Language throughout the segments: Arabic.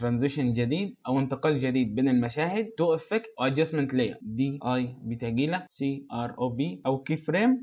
ترانزيشن جديد او انتقال جديد بين المشاهد، تو افكت وادجستمنت لاير، دي اي بتجيله سي ار او بي او كي فريم.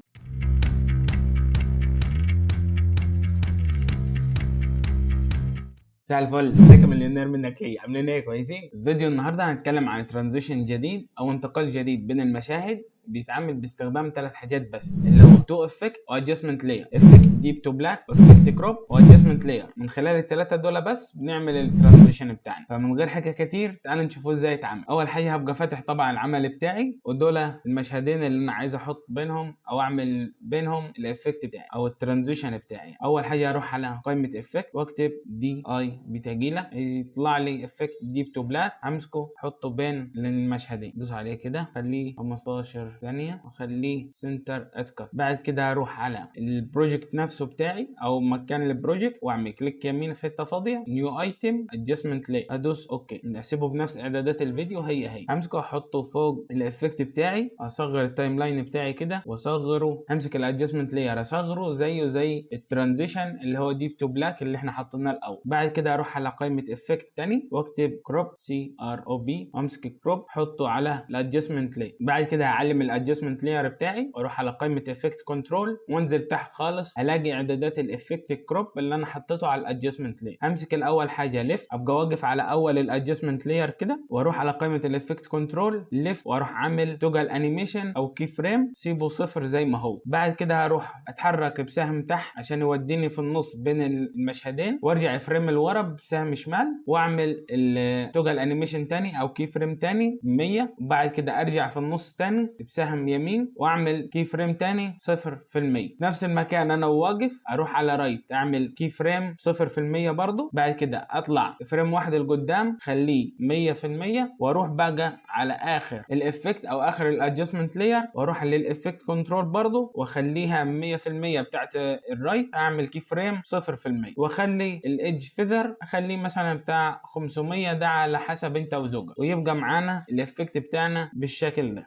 مساء الفل، ازيك يا مليونير؟ منك ايه؟ عاملين ايه؟ كويسين؟ فيديو النهارده هنتكلم عن ترانزيشن جديد او انتقال جديد بين المشاهد بيتعمل باستخدام 3 حاجات بس، اللي هو تو افكت وادجستمنت لاير، افكت ديب تو بلاك وافكت كروب وادجستمنت لاير. من خلال الثلاثه دول بس بنعمل الترانزيشن بتاعنا. فمن غير حكي كتير تعالوا نشوفوه ازاي يتعمل. اول حاجه هبقى فاتح طبعا العمل بتاعي، ودول المشهدين اللي انا عايز احط بينهم او اعمل بينهم الافكت بتاعي او الترانزيشن بتاعي. اول حاجه اروح على قائمه افكت واكتب دي اي بتجيله، يطلع لي افكت ديب تو بلاك، امسكه احطه بين المشهدين، دوس عليه كده خليه 15 ثانيه وخليه سنتر اتكت. بعد كده هروح على البروجكت نفسه بتاعي او مكان البروجكت واعمل كليك يمين في حته فاضيه، نيو ايتم ادجستمنت لاير، ادوس اوكي. اسيبه بنفس اعدادات الفيديو، هي امسكه احطه فوق الافكت بتاعي، اصغر التايم لاين بتاعي كده واصغره، امسك الادجستمنت لاير اصغره زيه زي الترانزيشن اللي هو ديب تو بلاك اللي احنا حطيناه الاول. بعد كده اروح على قائمه افكت تاني واكتب كروب سي ار او بي، وامسك الكروب احطه على الادجستمنت لاير. بعد كده هعلم الادجستمنت لاير بتاعي واروح على قائمه افكت كنترول وانزل تحت خالص الاقي اعدادات الافكت كروب اللي انا حطيته على الادجستمنت لاير. امسك الاول حاجه ليفت، ابقى واقف على اول الادجستمنت لاير كده، واروح على قائمه الافكت كنترول ليفت واروح عامل توجل انيميشن او كي فريم، سيبه صفر زي ما هو. بعد كده هروح اتحرك بسهم تحت عشان يوديني في النص بين المشهدين، وارجع فريم لورا بسهم شمال واعمل التوجل انيميشن تاني او كي فريم تاني 100، وبعد كده ارجع في النص تاني بسهم يمين واعمل كي فريم تاني 0%. نفس المكان انا واقف اروح على رايت اعمل كي فريم 0% برضو. بعد كده اطلع فريم واحد لقدام خليه 100%، واروح بقى على اخر الافكت او اخر الادجستمنت لاير واروح للافكت كنترول برضو واخليها 100% بتاعت الرايت، اعمل كي فريم 0%، واخلي الايدج فيذر اخليه مثلا بتاع 500، ده على حسب انت وذوقك، ويبقى معانا الافكت بتاعنا بالشكل ده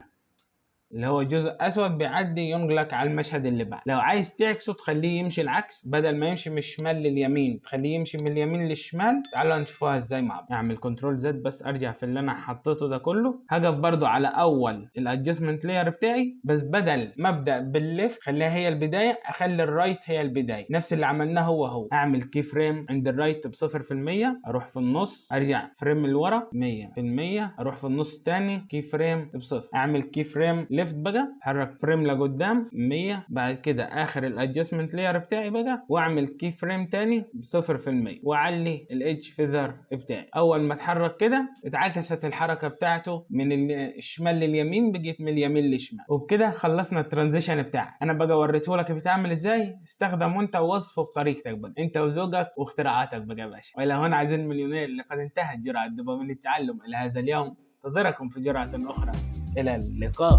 اللي هو جزء اسود بيعدي ينقلك على المشهد اللي بعد. لو عايز تعكسه تخليه يمشي العكس، بدل ما يمشي من الشمال لليمين تخليه يمشي من اليمين للشمال. تعالوا نشوفوها ازاي مع بعض. اعمل كنترول زد بس ارجع في اللي انا حطيته ده كله، هقف برضو على اول الادجستمنت لاير بتاعي، بس بدل ما ابدا بالليفت خليها هي البدايه، اخلي الرايت هي البدايه، نفس اللي عملناه هو. اعمل كي فريم عند الرايت ب 0%، اروح في النص ارجع فريم لورا 100%، اروح في النص تاني كي فريم بصفر، اعمل كي فريم ليفت بقى اتحرك فريم لقدام 100، بعد كده اخر الادجستمنت لاير بتاعي بقى واعمل كي فريم تاني ب 0%، واعلي الايدج فيذر بتاعي. اول ما اتحرك كده اتعكست الحركه بتاعته من الشمال لليمين، بقيت من اليمين للشمال. وبكده خلصنا الترانزيشن بتاعك. انا بقى وريته لك بتعمل ازاي، استخدم وانت ووصفه بطريقتك بقى انت وذوقك واختراعاتك بقى يا باشا. والى هنا عايزين المليونير، لقد انتهت جرعه دوبامين التعلم الى هذا اليوم، انتظركم في جرعه اخرى، الى اللقاء.